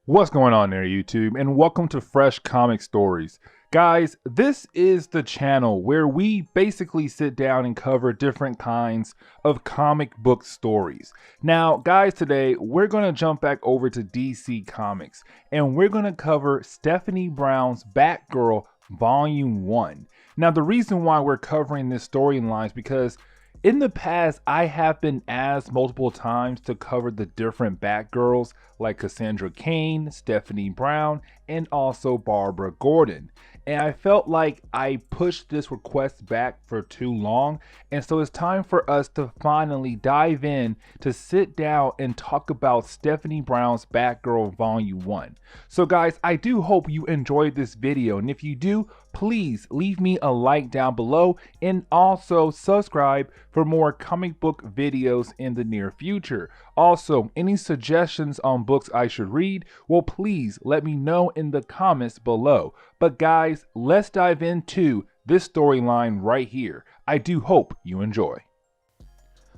What's going on there, YouTube, and welcome to Fresh Comic Stories. Guys, this is the channel where we basically sit down and cover different kinds of comic book stories. Now, guys, today we're going to jump back over to DC Comics, and we're going to cover Stephanie Brown's Batgirl Volume 1. Now, the reason why we're covering this storyline is because in the past, I have been asked multiple times to cover the different Batgirls like Cassandra Cain, Stephanie Brown, and also Barbara Gordon. And I felt like I pushed this request back for too long, and so it's time for us to finally dive in to sit down and talk about Stephanie Brown's Batgirl Volume 1. So guys, I do hope you enjoyed this video, and if you do, please leave me a like down below and also subscribe for more comic book videos in the near future. Also, any suggestions on books I should read, well, please let me know in the comments below. But guys, let's dive into this storyline right here. I do hope you enjoy.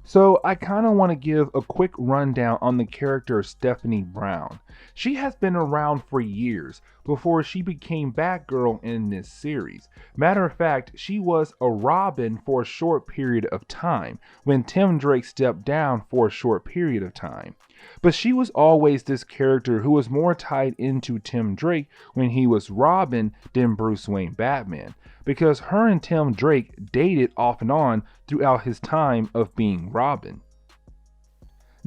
So I kind of want to give a quick rundown on the character of Stephanie Brown. She has been around for years before she became Batgirl in this series. Matter of fact, she was a Robin for a short period of time when Tim Drake stepped down for a short period of time. But she was always this character who was more tied into Tim Drake when he was Robin than Bruce Wayne Batman, because her and Tim Drake dated off and on throughout his time of being Robin.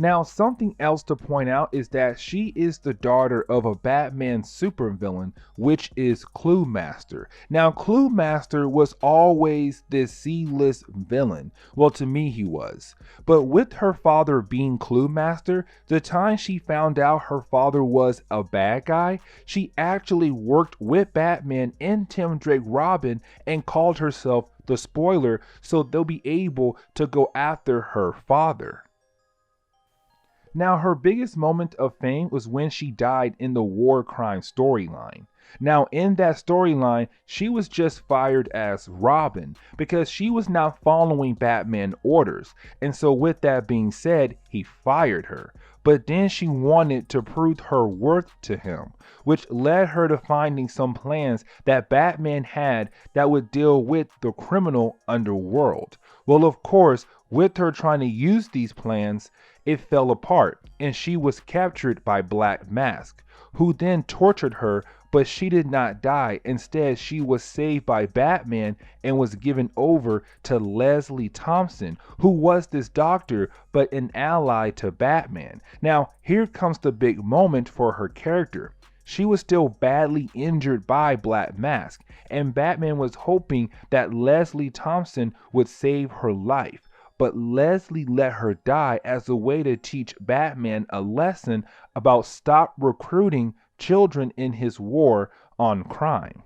Now, something else to point out is that she is the daughter of a Batman supervillain, which is Clue Master. Now, Clue Master was always this C-list villain. Well, to me, he was. But with her father being Clue Master, the time she found out her father was a bad guy, she actually worked with Batman and Tim Drake Robin and called herself the Spoiler so they'll be able to go after her father. Now, her biggest moment of fame was when she died in the war crime storyline. Now, in that storyline, she was just fired as Robin because she was not following Batman orders. And so with that being said, he fired her. But then she wanted to prove her worth to him, which led her to finding some plans that Batman had that would deal with the criminal underworld. Well, of course, with her trying to use these plans, it fell apart and she was captured by Black Mask, who then tortured her, but she did not die. Instead, she was saved by Batman and was given over to Leslie Thompson, who was this doctor but an ally to Batman. Now, here comes the big moment for her character. She was still badly injured by Black Mask, and Batman was hoping that Leslie Thompson would save her life. But Leslie let her die as a way to teach Batman a lesson about stop recruiting children in his war on crime.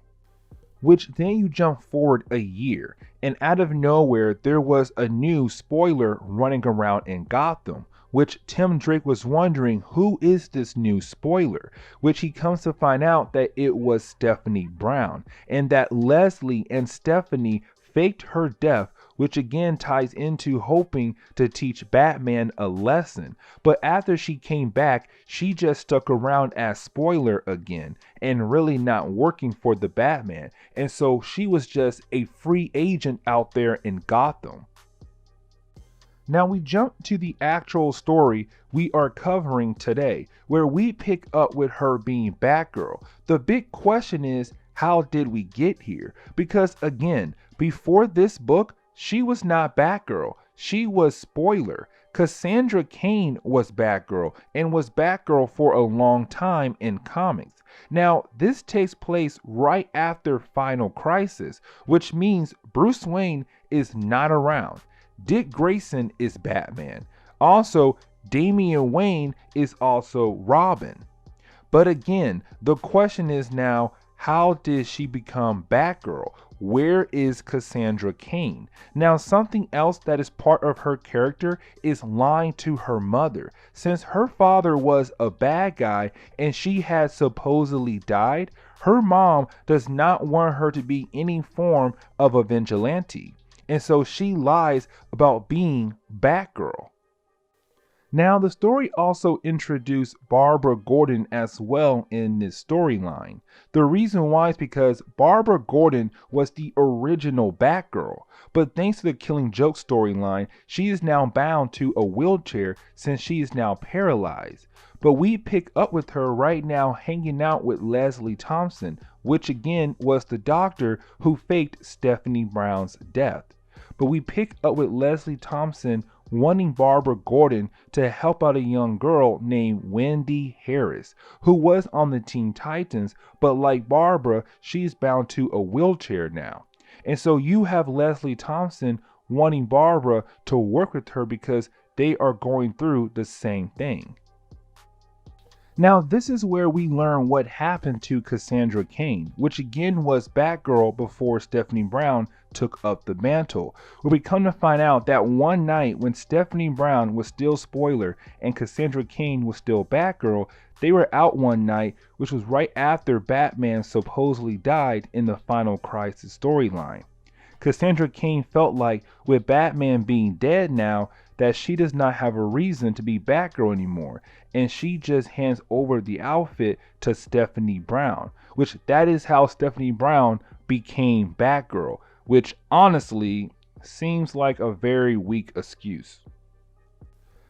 Which then you jump forward a year, and out of nowhere there was a new Spoiler running around in Gotham, which Tim Drake was wondering who is this new Spoiler, which he comes to find out that it was Stephanie Brown, and that Leslie and Stephanie faked her death, which again ties into hoping to teach Batman a lesson. But after she came back, she just stuck around as Spoiler again and really not working for the Batman. And so she was just a free agent out there in Gotham. Now we jump to the actual story we are covering today, where we pick up with her being Batgirl. The big question is, how did we get here? Because again, before this book, she was not Batgirl. She was Spoiler. Cassandra Cain was Batgirl and was Batgirl for a long time in comics. Now, this takes place right after Final Crisis, which means Bruce Wayne is not around. Dick Grayson is Batman. Also, Damian Wayne is also Robin. But again, the question is now, how did she become Batgirl? Where is Cassandra Cain? Now, something else that is part of her character is lying to her mother. Since her father was a bad guy and she had supposedly died, her mom does not want her to be any form of a vigilante. And so she lies about being Batgirl. Now, the story also introduced Barbara Gordon as well in this storyline. The reason why is because Barbara Gordon was the original Batgirl, but thanks to the Killing Joke storyline, she is now bound to a wheelchair since she is now paralyzed. But we pick up with her right now hanging out with Leslie Thompson, which again was the doctor who faked Stephanie Brown's death. But we pick up with Leslie Thompson wanting Barbara Gordon to help out a young girl named Wendy Harris, who was on the Teen Titans, but like Barbara, she's bound to a wheelchair now. And so you have Leslie Thompson wanting Barbara to work with her because they are going through the same thing. Now, this is where we learn what happened to Cassandra Cain, which again was Batgirl before Stephanie Brown took up the mantle, where we come to find out that one night when Stephanie Brown was still Spoiler and Cassandra Cain was still Batgirl, they were out one night, which was right after Batman supposedly died in the Final Crisis storyline. Cassandra Cain felt like with Batman being dead now, that she does not have a reason to be Batgirl anymore, and she just hands over the outfit to Stephanie Brown, which that is how Stephanie Brown became Batgirl, which honestly seems like a very weak excuse.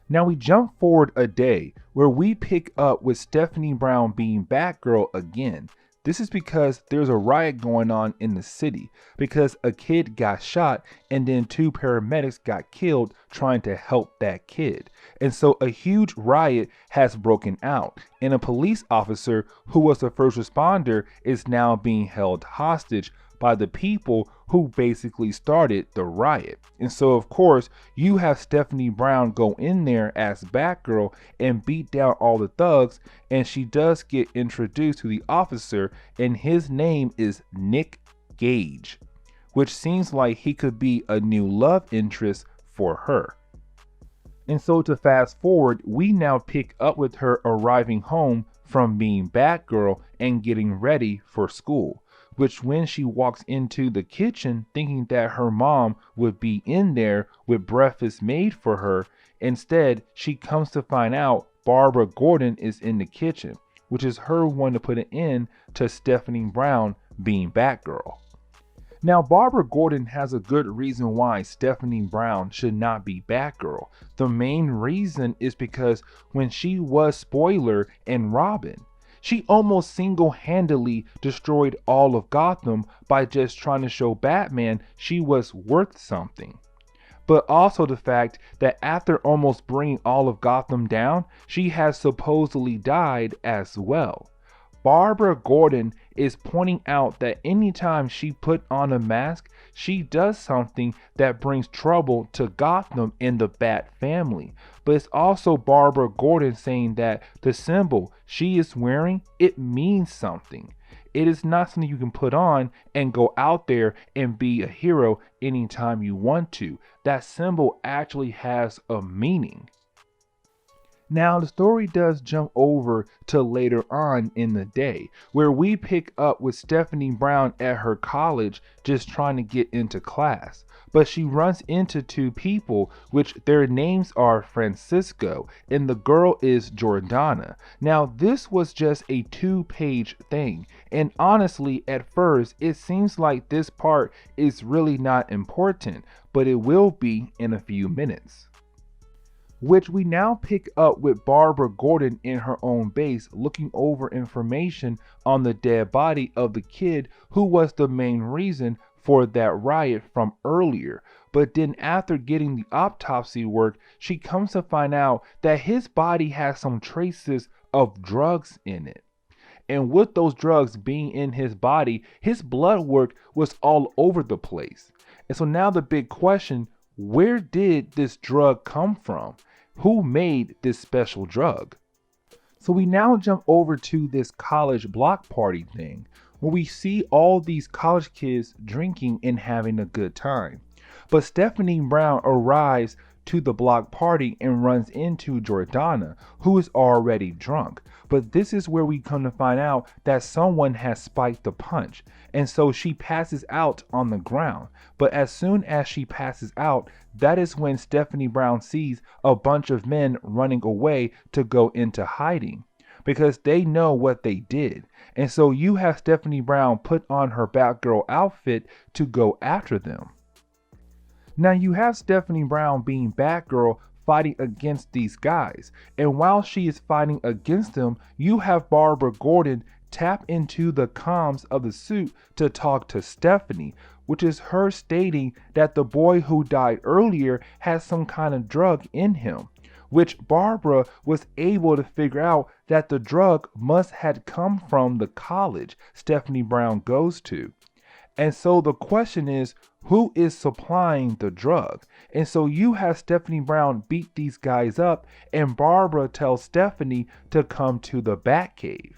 Now we jump forward a day where we pick up with Stephanie Brown being Batgirl again. This is because there's a riot going on in the city because a kid got shot and then 2 paramedics got killed trying to help that kid. And so a huge riot has broken out and a police officer who was the first responder is now being held hostage by the people who basically started the riot. And so of course you have Stephanie Brown go in there as Batgirl and beat down all the thugs, and she does get introduced to the officer, and his name is Nick Gage, which seems like he could be a new love interest for her. And so to fast forward, we now pick up with her arriving home from being Batgirl and getting ready for school, which when she walks into the kitchen thinking that her mom would be in there with breakfast made for her, instead she comes to find out Barbara Gordon is in the kitchen, which is her one to put an end to Stephanie Brown being Batgirl. Now, Barbara Gordon has a good reason why Stephanie Brown should not be Batgirl. The main reason is because when she was Spoiler and Robin, she almost single-handedly destroyed all of Gotham by just trying to show Batman she was worth something. But also the fact that after almost bringing all of Gotham down, she has supposedly died as well. Barbara Gordon is pointing out that anytime she put on a mask, she does something that brings trouble to Gotham and the Bat family. But it's also Barbara Gordon saying that the symbol she is wearing, it means something. It is not something you can put on and go out there and be a hero anytime you want to. That symbol actually has a meaning. Now, the story does jump over to later on in the day, where we pick up with Stephanie Brown at her college just trying to get into class. But she runs into 2 people, which their names are Francisco, and the girl is Jordana. Now, this was just a 2-page thing, and honestly, at first, it seems like this part is really not important, but it will be in a few minutes. Which we now pick up with Barbara Gordon in her own base looking over information on the dead body of the kid who was the main reason for that riot from earlier. But then after getting the autopsy work, she comes to find out that his body has some traces of drugs in it. And with those drugs being in his body, his blood work was all over the place. And so now the big question, where did this drug come from? Who made this special drug? So we now jump over to this college block party thing, where we see all these college kids drinking and having a good time. But Stephanie Brown arrives to the block party and runs into Jordana, who is already drunk. But this is where we come to find out that someone has spiked the punch, and so she passes out on the ground. But as soon as she passes out, that is when Stephanie Brown sees a bunch of men running away to go into hiding, because they know what they did. And so you have Stephanie Brown put on her Batgirl outfit to go after them. Now you have Stephanie Brown being Batgirl fighting against these guys. And while she is fighting against them, you have Barbara Gordon tap into the comms of the suit to talk to Stephanie, which is her stating that the boy who died earlier has some kind of drug in him, which Barbara was able to figure out that the drug must have come from the college Stephanie Brown goes to. And so the question is, who is supplying the drug? And so you have Stephanie Brown beat these guys up, and Barbara tells Stephanie to come to the Batcave.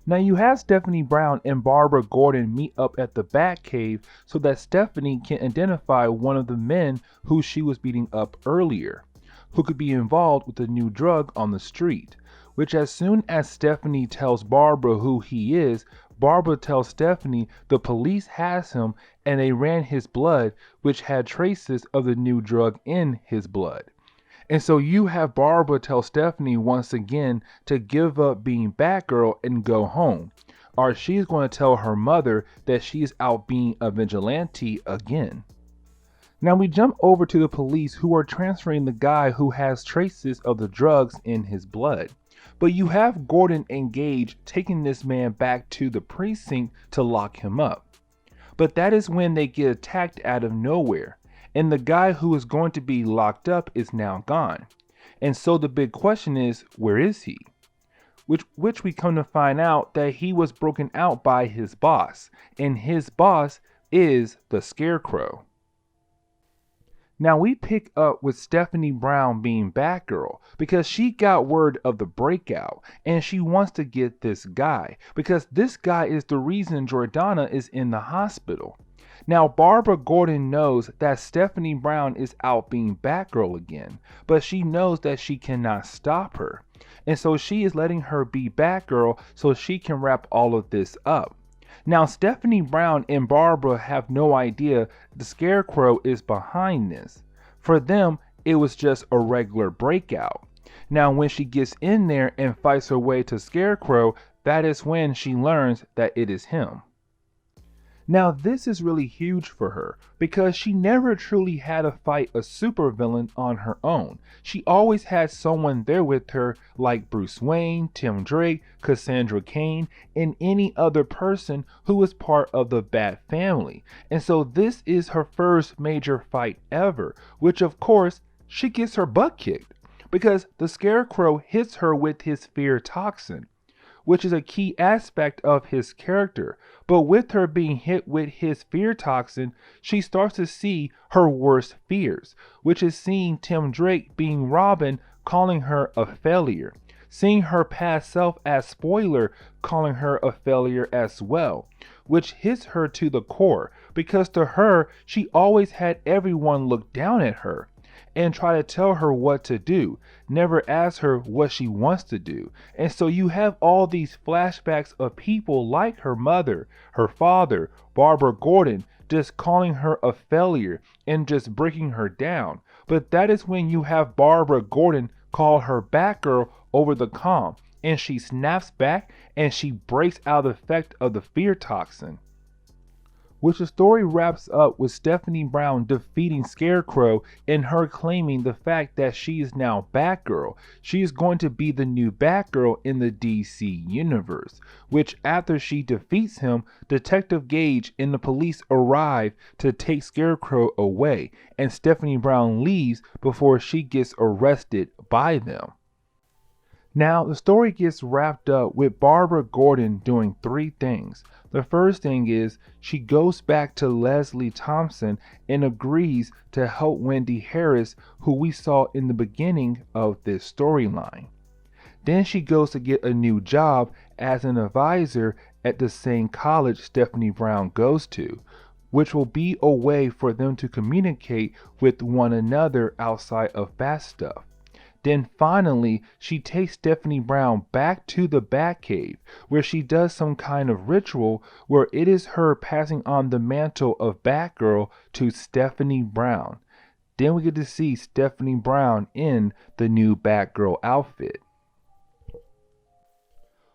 Now you have Stephanie Brown and Barbara Gordon meet up at the Batcave so that Stephanie can identify one of the men who she was beating up earlier, who could be involved with the new drug on the street. Which as soon as Stephanie tells Barbara who he is, Barbara tells Stephanie the police has him and they ran his blood, which had traces of the new drug in his blood. And so you have Barbara tell Stephanie once again to give up being Batgirl and go home, or she's going to tell her mother that she's out being a vigilante again. Now we jump over to the police, who are transferring the guy who has traces of the drugs in his blood. But you have Gordon and Gage taking this man back to the precinct to lock him up. But that is when they get attacked out of nowhere, and the guy who is going to be locked up is now gone. And so the big question is, where is he? Which we come to find out that he was broken out by his boss, and his boss is the Scarecrow. Now we pick up with Stephanie Brown being Batgirl because she got word of the breakout and she wants to get this guy because this guy is the reason Jordana is in the hospital. Now Barbara Gordon knows that Stephanie Brown is out being Batgirl again, but she knows that she cannot stop her. And so she is letting her be Batgirl so she can wrap all of this up. Now Stephanie Brown and Barbara have no idea the Scarecrow is behind this. For them, it was just a regular breakout. Now when she gets in there and fights her way to Scarecrow, that is when she learns that it is him. Now this is really huge for her because she never truly had to fight a supervillain on her own. She always had someone there with her like Bruce Wayne, Tim Drake, Cassandra Cain, and any other person who was part of the Bat family. And so this is her first major fight ever, which of course she gets her butt kicked because the Scarecrow hits her with his fear toxin, which is a key aspect of his character. But with her being hit with his fear toxin, she starts to see her worst fears, which is seeing Tim Drake being Robin, calling her a failure, seeing her past self as Spoiler calling her a failure as well, which hits her to the core because to her, she always had everyone look down at her and try to tell her what to do, never ask her what she wants to do. And so you have all these flashbacks of people like her mother, her father, Barbara Gordon, just calling her a failure and just breaking her down. But that is when you have Barbara Gordon call her Batgirl over the comm, and she snaps back and she breaks out the effect of the fear toxin. Which the story wraps up with Stephanie Brown defeating Scarecrow and her claiming the fact that she is now Batgirl. She is going to be the new Batgirl in the DC universe, which after she defeats him, Detective Gage and the police arrive to take Scarecrow away, and Stephanie Brown leaves before she gets arrested by them. Now, the story gets wrapped up with Barbara Gordon doing three things. The first thing is she goes back to Leslie Thompson and agrees to help Wendy Harris, who we saw in the beginning of this storyline. Then she goes to get a new job as an advisor at the same college Stephanie Brown goes to, which will be a way for them to communicate with one another outside of Bat stuff. Then finally, she takes Stephanie Brown back to the Batcave, where she does some kind of ritual where it is her passing on the mantle of Batgirl to Stephanie Brown. Then we get to see Stephanie Brown in the new Batgirl outfit.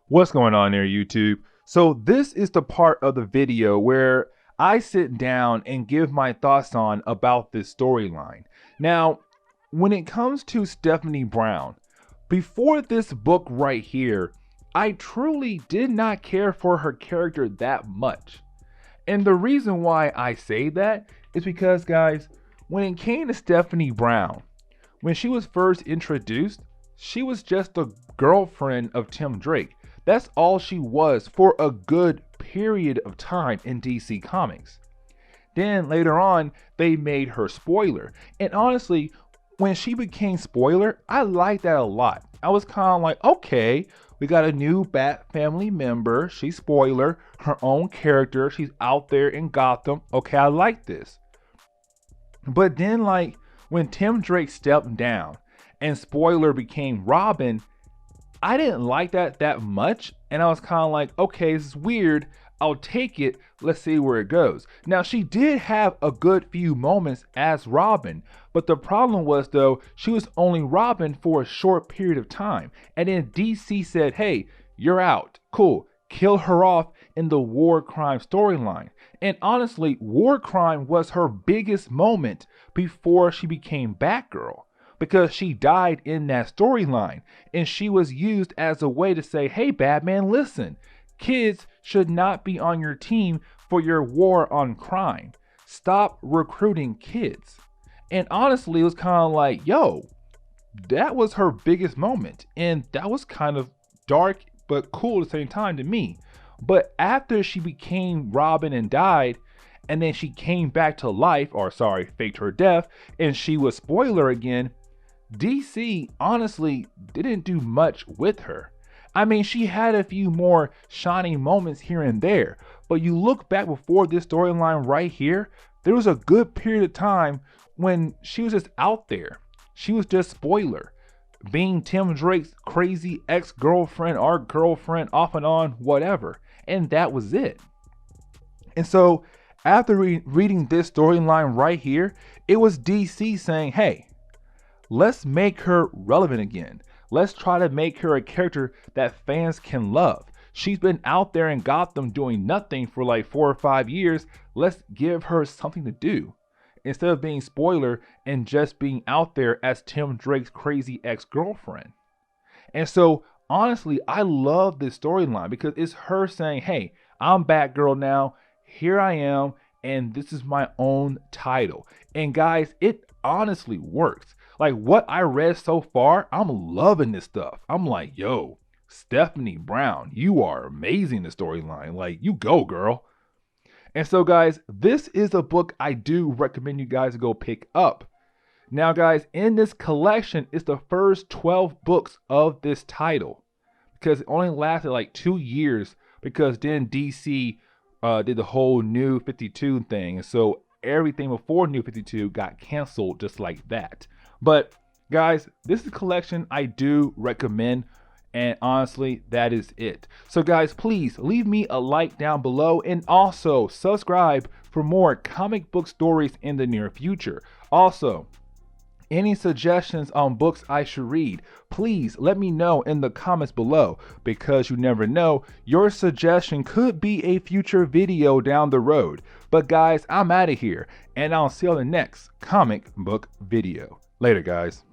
What's going on there, YouTube? So this is the part of the video where I sit down and give my thoughts on about this storyline. Now, when it comes to Stephanie Brown, before this book right here, I truly did not care for her character that much. And the reason why I say that is because, guys, when it came to Stephanie Brown, when she was first introduced, she was just a girlfriend of Tim Drake. That's all she was for a good period of time in DC Comics. Then later on, they made her Spoiler. And honestly, when she became Spoiler, I liked that a lot. I was kind of like, okay, we got a new Bat family member. She's Spoiler, her own character. She's out there in Gotham. Okay, I like this. But then, like, when Tim Drake stepped down and Spoiler became Robin, I didn't like that much. And I was kind of like, okay, this is weird. I'll take it. Let's see where it goes. Now, she did have a good few moments as Robin, but the problem was, though, she was only Robin for a short period of time. And then DC said, hey, you're out. Cool. Kill her off in the War Crime storyline. And honestly, War Crime was her biggest moment before she became Batgirl, because she died in that storyline. And she was used as a way to say, hey, Batman, listen. Kids should not be on your team for your war on crime. Stop recruiting kids. And honestly, it was kind of like, yo, that was her biggest moment. And that was kind of dark, but cool at the same time to me. But after she became Robin and died, and then she came back to life, or sorry, faked her death, and she was Spoiler again, DC honestly didn't do much with her. I mean, she had a few more shining moments here and there, but you look back before this storyline right here, there was a good period of time when she was just out there. She was just Spoiler, being Tim Drake's crazy ex-girlfriend or girlfriend off and on, whatever. And that was it. And so after reading this storyline right here, it was DC saying, hey, let's make her relevant again. Let's try to make her a character that fans can love. She's been out there in Gotham doing nothing for like 4 or 5 years. Let's give her something to do, instead of being Spoiler and just being out there as Tim Drake's crazy ex-girlfriend. And so honestly, I love this storyline because it's her saying, hey, I'm Batgirl now. Here I am. And this is my own title. And guys, it honestly works. Like, what I read so far, I'm loving this stuff. I'm like, yo, Stephanie Brown, you are amazing in the storyline. Like, you go, girl. And so, guys, this is a book I do recommend you guys to go pick up. Now, guys, in this collection is the first 12 books of this title, because it only lasted like 2 years, because then DC did the whole New 52 thing. And so everything before New 52 got canceled just like that. But guys, this is a collection I do recommend, and honestly, that is it. So guys, please leave me a like down below, and also subscribe for more comic book stories in the near future. Also, any suggestions on books I should read, please let me know in the comments below, because you never know, your suggestion could be a future video down the road. But guys, I'm out of here, and I'll see you on the next comic book video. Later, guys.